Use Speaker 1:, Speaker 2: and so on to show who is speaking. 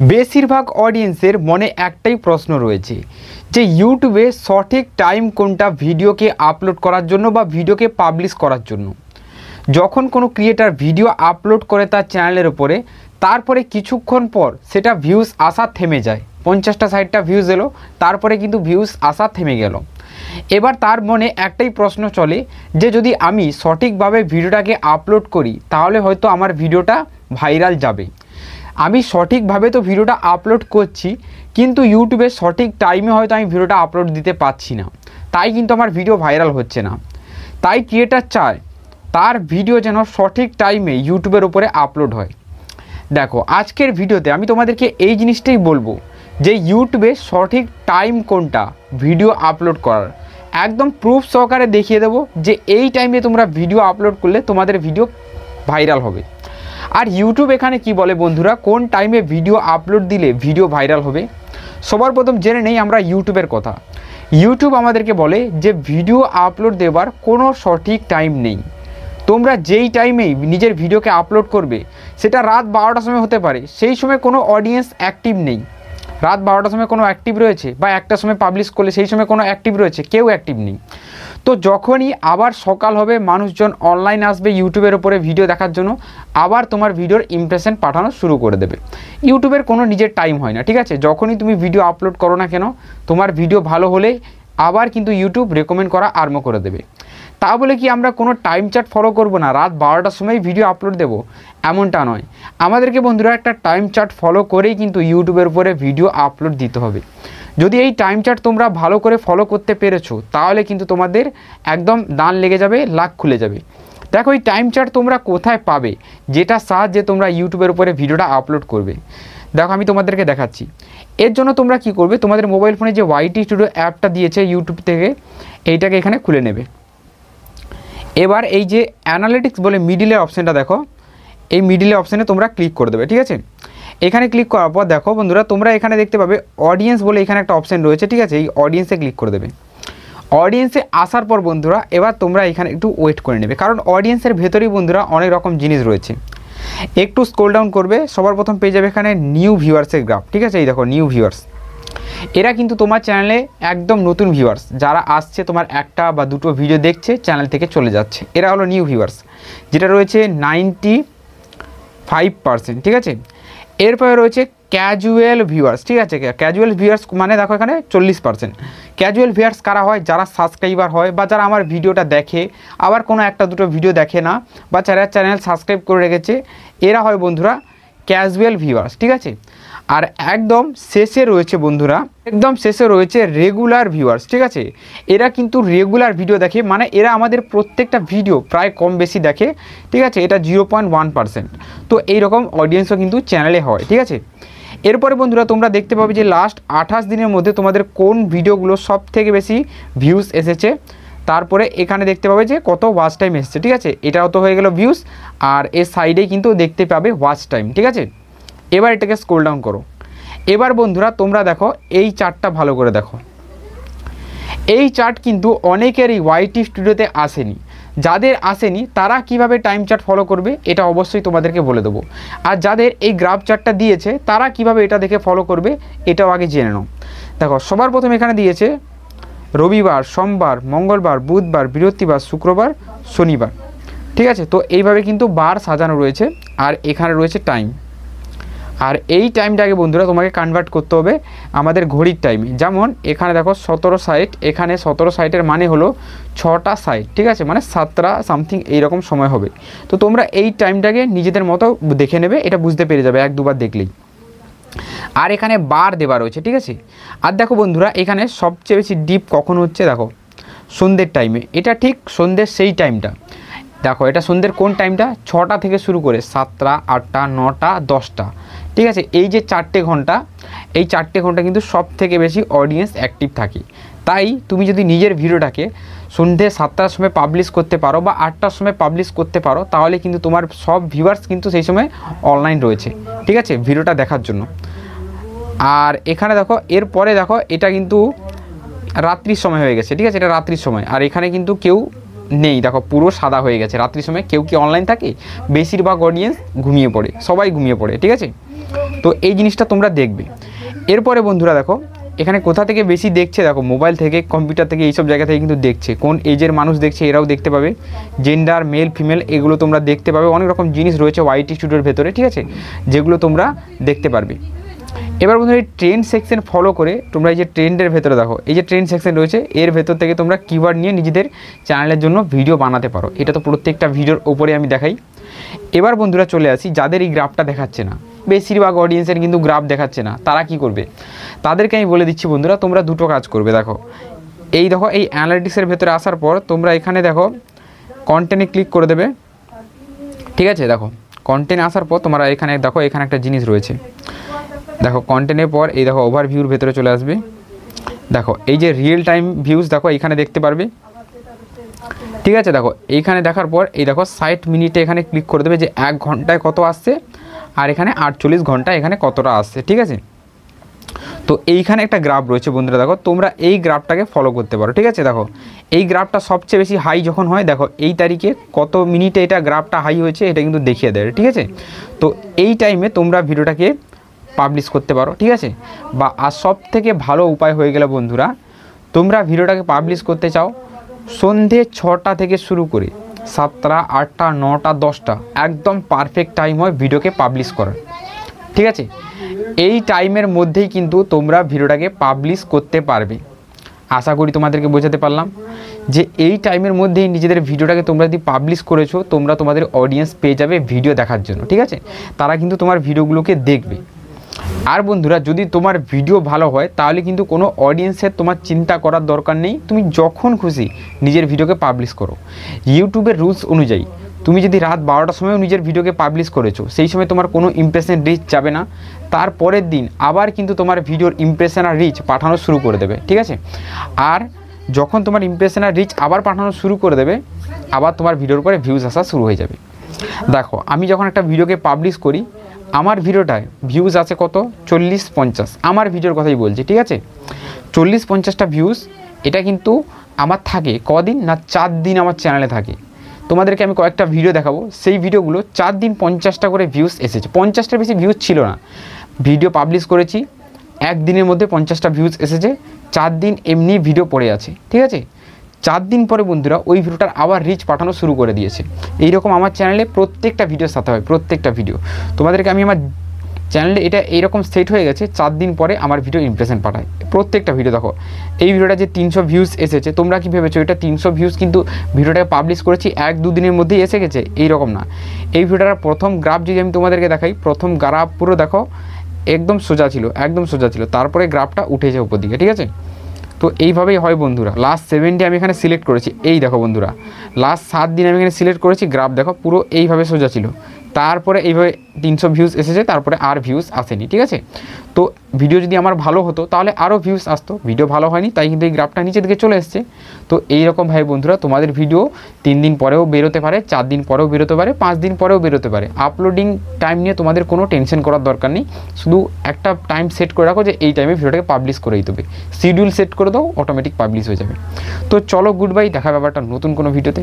Speaker 1: বেশিরভাগ অডিয়েন্সের মনে একটাই প্রশ্ন রয়েছে যে ইউটিউবে সঠিক টাইম কোনটা ভিডিওকে আপলোড করার জন্য বা ভিডিওকে পাবলিশ করার জন্য। যখন কোনো ক্রিয়েটার ভিডিও আপলোড করে তার চ্যানেলের উপরে, তারপরে কিছুক্ষণ পর সেটা ভিউজ আসা থেমে যায়। 50টা 60টা ভিউজ এলো, তারপরে কিন্তু ভিউজ আসা থেমে গেল। এবার তার মনে একটাই প্রশ্ন চলে যে যদি আমি সঠিকভাবে ভিডিওটাকে আপলোড করি তাহলে হয়তো আমার ভিডিওটা ভাইরাল যাবে। আমি সঠিকভাবে তো ভিডিওটা আপলোড করছি, কিন্তু ইউটিউবে সঠিক টাইমে হয়তো আমি ভিডিওটা আপলোড দিতে পারছি না, তাই কিন্তু আমার ভিডিও ভাইরাল হচ্ছে না। তাই ক্রিয়েটার চায় তার ভিডিও যেন সঠিক টাইমে ইউটিউবের উপরে আপলোড হয়। দেখো, আজকের ভিডিওতে আমি তোমাদেরকে এই জিনিসটাই বলবো যে ইউটিউবে সঠিক টাইম কোনটা ভিডিও আপলোড করার। একদম প্রুফ সহকারে দেখিয়ে দেবো যে এই টাইমে তোমরা ভিডিও আপলোড করলে তোমাদের ভিডিও ভাইরাল হবে। আর ইউটিউব এখানে কি বলে বন্ধুরা, কোন টাইমে ভিডিও আপলোড দিলে ভিডিও ভাইরাল হবে। সবার প্রথম জেনে নেই আমরা ইউটিউবের কথা। ইউটিউব আমাদেরকে বলে যে ভিডিও আপলোড দেওয়ার কোনো সঠিক টাইম নেই। তোমরা যেই টাইমেই নিজের ভিডিওকে আপলোড করবে, সেটা রাত 12টার সময় হতে পারে, সেই সময় কোনো অডিয়েন্স অ্যাক্টিভ নেই। রাত 12টার সময় কোনো অ্যাক্টিভ রয়েছে, বা একটার সময় পাবলিশ করলে সেই সময় কোনো অ্যাক্টিভ রয়েছে, কেউ অ্যাক্টিভ নেই। তো যখনই আবার সকাল হবে, মানুষজন অনলাইন আসবে ইউটিউবের উপরে ভিডিও দেখার জন্য, আবার তোমার ভিডিওর ইমপ্রেশন পাঠানো শুরু করে দেবে। ইউটিউবের কোনো নিজের টাইম হয় না, ঠিক আছে। যখনই তুমি ভিডিও আপলোড করো না কেন, তোমার ভিডিও ভালো হলে আবার কিন্তু ইউটিউব রেকমেন্ড করা আরম্ভ করে দেবে। তা বলে কি আমরা কোনো টাইম চার্ট ফলো করব না, রাত 12টার সময় ভিডিও আপলোড দেব, এমনটা নয়। আমাদেরকে বন্ধুরা একটা টাইম চার্ট ফলো করেই কিন্তু ইউটিউবের উপরে ভিডিও আপলোড দিতে হবে। যদি এই টাইম চার্ট তোমরা ভালো করে ফলো করতে পেরেছো, তাহলে কিন্তু তোমাদের একদম দান লেগে যাবে, লাখ খুলে যাবে। দেখো, এই টাইম চার্ট তোমরা কোথায় পাবে, যেটা সাহায্যে তোমরা ইউটিউবের উপরে ভিডিওটা আপলোড করবে। দেখো, আমি তোমাদেরকে দেখাচ্ছি। এর জন্য তোমরা কি করবে, তোমাদের মোবাইল ফোনে যে ওয়াইটি স্টুডিও অ্যাপটা দিয়েছে ইউটিউব থেকে, এইটাকে এখানে খুলে নেবে। এবার এই যে অ্যানালিটিক্স বলে মিডিলের অপশানটা দেখো, এই মিডিলের অপশানে তোমরা ক্লিক করে দেবে, ঠিক আছে। এখানে ক্লিক করার পর দেখো বন্ধুরা, তোমরা এখানে দেখতে পাবে অডিয়েন্স বলে এখানে একটা অপশান রয়েছে, ঠিক আছে। এই অডিয়েন্সে ক্লিক করে দেবে। অডিয়েন্সে আসার পর বন্ধুরা, এবার তোমরা এখানে একটু ওয়েট করে নেবে, কারণ অডিয়েন্সের ভেতরেই বন্ধুরা অনেক রকম জিনিস রয়েছে। একটু স্ক্রল ডাউন করবে, সবার প্রথম পেয়ে যাবে এখানে নিউ ভিউয়ার্সের গ্রাফ, ঠিক আছে। এই দেখো নিউ ভিউয়ার্স, এরা কিন্তু তোমার চ্যানেলে একদম নতুন ভিউয়ার্স, যারা আসছে তোমার একটা বা দুটো ভিডিও দেখছে, চ্যানেল থেকে চলে যাচ্ছে, এরা হলো নিউ ভিউয়ার্স, যেটা রয়েছে 95%, ঠিক আছে। এরপরে রয়েছে ক্যাজুয়াল ভিউয়ার্স, ঠিক আছে। ক্যাজুয়াল ভিউয়ার্স মানে দেখো এখানে 40%। ক্যাজুয়াল ভিউয়ার্স কারা হয়, যারা সাবস্ক্রাইবার হয় বা যারা আমার ভিডিওটা দেখে, আবার কোনো একটা দুটো ভিডিও দেখে না, বা যারা চ্যানেল সাবস্ক্রাইব করে রেখেছে, এরা হয় বন্ধুরা ক্যাজুয়াল ভিউয়ার্স, ঠিক আছে। আর একদম শেষে রয়েছে বন্ধুরা, একদম শেষে রয়েছে রেগুলার ভিউয়ার্স, ঠিক আছে। এরা কিন্তু রেগুলার ভিডিও দেখে, মানে এরা আমাদের প্রত্যেকটা ভিডিও প্রায় কম বেশি দেখে, ঠিক আছে। এটা 0.1%। তো এইরকম অডিয়েন্সও কিন্তু চ্যানেলে হয়, ঠিক আছে। এরপরে বন্ধুরা তোমরা দেখতে পাবে যে লাস্ট 28 দিনের মধ্যে তোমাদের কোন ভিডিওগুলো সব থেকে বেশি ভিউজ এসেছে। তারপরে এখানে দেখতে পাবে যে কত ওয়াচ টাইম এসেছে, ঠিক আছে। এটাও তো হয়ে গেল ভিউজ, আর এর সাইডে কিন্তু দেখতে পাবে ওয়াচ টাইম, ঠিক আছে। এবার এটাকে স্ক্রল ডাউন করো। এবার বন্ধুরা তোমরা দেখো এই চার্টটা ভালো করে দেখো। এই চার্ট কিন্তু অনেকেরই ওয়াইটি স্টুডিওতে আসেনি। যাদের আসেনি তারা কিভাবে টাইম চার্ট ফলো করবে, এটা অবশ্যই তোমাদেরকে বলে দেবো। আর যাদের এই গ্রাফ চার্টটা দিয়েছে, তারা কিভাবে এটা দেখে ফলো করবে, এটাও আগে জেনে নাও। দেখো, সবার প্রথমে এখানে দিয়েছে রবিবার, সোমবার, মঙ্গলবার, বুধবার, বৃহস্পতিবার, শুক্রবার, শনিবার, ঠিক আছে। তো এইভাবে কিন্তু বার সাজানো রয়েছে, আর এখানে রয়েছে টাইম। আর এই টাইমটাকে বন্ধুরা তোমাকে কনভার্ট করতে হবে আমাদের ঘড়ির টাইমে। যেমন এখানে দেখো 17:60, এখানে 17:60-এর মানে হলো 6টা 60, ঠিক আছে, মানে 7টা সামথিং এইরকম সময় হবে। তো তোমরা এই টাইমটাকে নিজেদের মতো দেখে নেবে, এটা বুঝতে পেরে যাবে এক দুবার দেখলেই। আর এখানে বার দেওয়া রয়েছে, ঠিক আছে। আর দেখো বন্ধুরা, এখানে সবচেয়ে বেশি ডিপ কখন হচ্ছে, দেখো সন্ধ্যের টাইমে। এটা ঠিক সন্ধ্যের সেই টাইমটা, দেখো এটা সন্ধ্যের কোন টাইমটা, 6টা থেকে শুরু করে 7টা, 8টা, 9টা, 10টা, ঠিক আছে। এই যে 4টে ঘন্টা, এই 4টে ঘন্টা কিন্তু সব থেকে বেশি অডিয়েন্স অ্যাক্টিভ থাকে। তাই তুমি যদি নিজের ভিডিওটাকে সন্ধ্যে 7টার সময় পাবলিশ করতে পারো বা 8টার সময় পাবলিশ করতে পারো, তাহলে কিন্তু তোমার সব ভিউয়ার্স কিন্তু সেই সময় অনলাইন রয়েছে, ঠিক আছে, ভিডিওটা দেখার জন্য। আর এখানে দেখো এরপরে দেখো এটা কিন্তু রাত্রির সময় হয়ে গেছে, ঠিক আছে, এটা রাত্রির সময়। আর এখানে কিন্তু কেউ নেই, দেখো পুরো সাদা হয়ে গেছে। রাত্রির সময় কেউ কি অনলাইন থাকে, বেশিরভাগ অডিয়েন্স ঘুমিয়ে পড়ে, সবাই ঘুমিয়ে পড়ে, ঠিক আছে। তো এই জিনিসটা তোমরা দেখবে। এরপরে বন্ধুরা দেখো এখানে কোথা থেকে বেশি দেখছে, দেখো মোবাইল থেকে, কম্পিউটার থেকে, এইসব জায়গা থেকে কিন্তু দেখছে। কোন এজের মানুষ দেখছে এরাও দেখতে পাবে, জেন্ডার মেল ফিমেল এগুলো তোমরা দেখতে পাবে। অনেক রকম জিনিস রয়েছে ওয়াইটি স্টুডিওর ভেতরে, ঠিক আছে, যেগুলো তোমরা দেখতে পারবে। এবার বন্ধুরা এই ট্রেন্ড সেকশন ফলো করে তোমরা এই যে ট্রেন্ডের ভেতরে দেখো এই যে ট্রেন্ড সেকশন রয়েছে, এর ভেতর থেকে তোমরা কিওয়ার্ড নিয়ে নিজেদের চ্যানেলের জন্য ভিডিও বানাতে পারো। এটা তো প্রত্যেকটা ভিডিওর ওপরে আমি দেখাই। এবার বন্ধুরা চলে আসি যাদের এই গ্রাফটা দেখাচ্ছে না, বেশিরভাগ অডিয়েন্সের কিন্তু গ্রাফ দেখাচ্ছে না, তারা কি করবে? তাদেরকে আমি বলে দিচ্ছি বন্ধুরা, তোমরা দুটো কাজ করবে। দেখো এই অ্যানালিটিক্সের ভেতরে আসার পর তোমরা এখানে দেখো কন্টেন্টে ক্লিক করে দেবে, ঠিক আছে। দেখো কন্টেন্ট আসার পর তোমরা এখানে দেখো এখানে একটা জিনিস রয়েছে, দেখো কন্টেন্টের পর এই দেখো ওভারভিউর ভেতরে চলে আসবে। দেখো এই যে রিয়েল টাইম ভিউজ দেখো এইখানে দেখতে পারবে, ঠিক আছে। দেখো এইখানে দেখার পর এই দেখো 60 মিনিটে এখানে ক্লিক করে দেবে যে 1 ঘন্টায় কত আসছে, আর এখানে 48 ঘন্টা এখানে কতটা আসছে, ঠিক আছে। তো এইখানে একটা গ্রাফ রয়েছে বন্ধুরা, দেখো তোমরা এই গ্রাফটাকে ফলো করতে পারো, ঠিক আছে। দেখো এই গ্রাফটা সবচেয়ে বেশি হাই যখন হয়, দেখো এই তারিখে কত মিনিটে এটা গ্রাফটা হাই হয়েছে এটা কিন্তু দেখিয়ে দেয়, ঠিক আছে। তো এই টাইমে তোমরা ভিডিওটাকে পাবলিশ করতে পারো, ঠিক আছে। বা আর সব থেকে ভালো উপায় হয়ে গেলে বন্ধুরা, তোমরা ভিডিওটাকে পাবলিশ করতে চাও সন্ধে 6টা থেকে শুরু করে 7টা 8টা 9টা 10টা একদম পারফেক্ট টাইম হয় ভিডিওকে পাবলিশ করার, ঠিক আছে। এই টাইমের মধ্যেই কিন্তু তোমরা ভিডিওটাকে পাবলিশ করতে পারবে। আশা করি তোমাদেরকে বোঝাতে পারলাম যে এই টাইমের মধ্যেই নিজেদের ভিডিওটাকে তোমরা যদি পাবলিশ করেছো, তোমরা তোমাদের অডিয়েন্স পেয়ে যাবে ভিডিও দেখার জন্য, ঠিক আছে। তারা কিন্তু তোমার ভিডিওগুলোকে দেখবে। আর বন্ধুরা যদি তোমার ভিডিও ভালো হয় তাহলে কিন্তু কোনো অডিয়েন্সের তোমার চিন্তা করার দরকার নেই, তুমি যখন খুশি নিজের ভিডিওকে পাবলিশ করো। ইউটিউবের রুলস অনুযায়ী তুমি যদি রাত 12টার সময়ও নিজের ভিডিওকে পাবলিশ করেছো, সেই সময় তোমার কোনো ইমপ্রেশন রিচ যাবে না, তার পরের দিন আবার কিন্তু তোমার ভিডিওর ইমপ্রেশন আর রিচ পাঠানো শুরু করে দেবে, ঠিক আছে। আর যখন তোমার ইমপ্রেশন আর রিচ আবার পাঠানো শুরু করে দেবে, আবার তোমার ভিডিওর পরে ভিউজ আসা শুরু হয়ে যাবে। দেখো আমি যখন একটা ভিডিওকে পাবলিশ করি, আমার ভিডিওটায় ভিউজ আছে কত 40-50, আমার ভিডিওর কথাই বলছি, ঠিক আছে। 40-50টা ভিউজ এটা কিন্তু আমার থাকে কদিন না, 4 দিন আমার চ্যানেলে থাকে। তোমাদেরকে আমি কয়েকটা ভিডিও দেখাবো, সেই ভিডিওগুলো 4 দিন 50টা করে ভিউজ এসেছে, 50টার বেশি ভিউজ ছিল না। ভিডিও পাবলিশ করেছি, 1 দিনের মধ্যে 50টা ভিউজ এসেছে, 4 দিন এমনি ভিডিও পড়ে আছে, ঠিক আছে। 4 দিন পরে বন্ধুরা ওই ভিডিওটার আবার রিচ পাঠানো শুরু করে দিয়েছে। এইরকম আমার চ্যানেলে প্রত্যেকটা ভিডিওর সাথে হয়, প্রত্যেকটা ভিডিও। তোমাদেরকে আমি আমার চ্যানেলে এটা এইরকম সেট হয়ে গেছে, 4 দিন পরে আমার ভিডিও ইমপ্রেশন পাঠায় প্রত্যেকটা ভিডিও। দেখো এই ভিডিওটা যে 300 ভিউজ এসেছে, তোমরা কি ভেবেছো এটা 300 ভিউজ কিন্তু ভিডিওটাকে পাবলিশ করেছি 1-2 দিনের মধ্যেই এসে গেছে? এইরকম না। এই ভিডিওটার প্রথম গ্রাফ যদি আমি তোমাদেরকে দেখাই, প্রথম গ্রাফ পুরো দেখো একদম সোজা ছিল, একদম সোজা ছিল, তারপরে গ্রাফটা উঠেছে উপর দিকে, ঠিক আছে। তো এইভাবেই হয় বন্ধুরা। লাস্ট 7 ডে আমি এখানে সিলেক্ট করেছি, এই দেখো বন্ধুরা লাস্ট 7 দিন আমি এখানে সিলেক্ট করেছি, গ্রাফ দেখো পুরো এইভাবে সোজা ছিল, তারপরে এইভাবে 300 ভিউজ এসেছে, তারপরে আর ভিউজ আসেনি, ঠিক আছে। তো ভিডিও যদি আমার ভালো হতো তাহলে আরও ভিউজ আসতো, ভিডিও ভালো হয়নি তাই কিন্তু এই গ্রাফটা নিচের দিকে চলে এসছে। তো এইরকম ভাই বন্ধুরা তোমাদের ভিডিও 3 দিন পরেও বেরোতে পারে, 4 দিন পরেও বেরোতে পারে, 5 দিন পরেও বেরোতে পারে। আপলোডিং টাইম নিয়ে তোমাদের কোনো টেনশন করার দরকার নেই, শুধু একটা টাইম সেট করে রাখো যে এই টাইমে ভিডিওটাকে পাবলিশ করেই দেবে, শিডিউল সেট করে দাও, অটোমেটিক পাবলিশ হয়ে যাবে। তো চলো গুড বাই, দেখা ব্যাপারটা নতুন কোনো ভিডিওতে।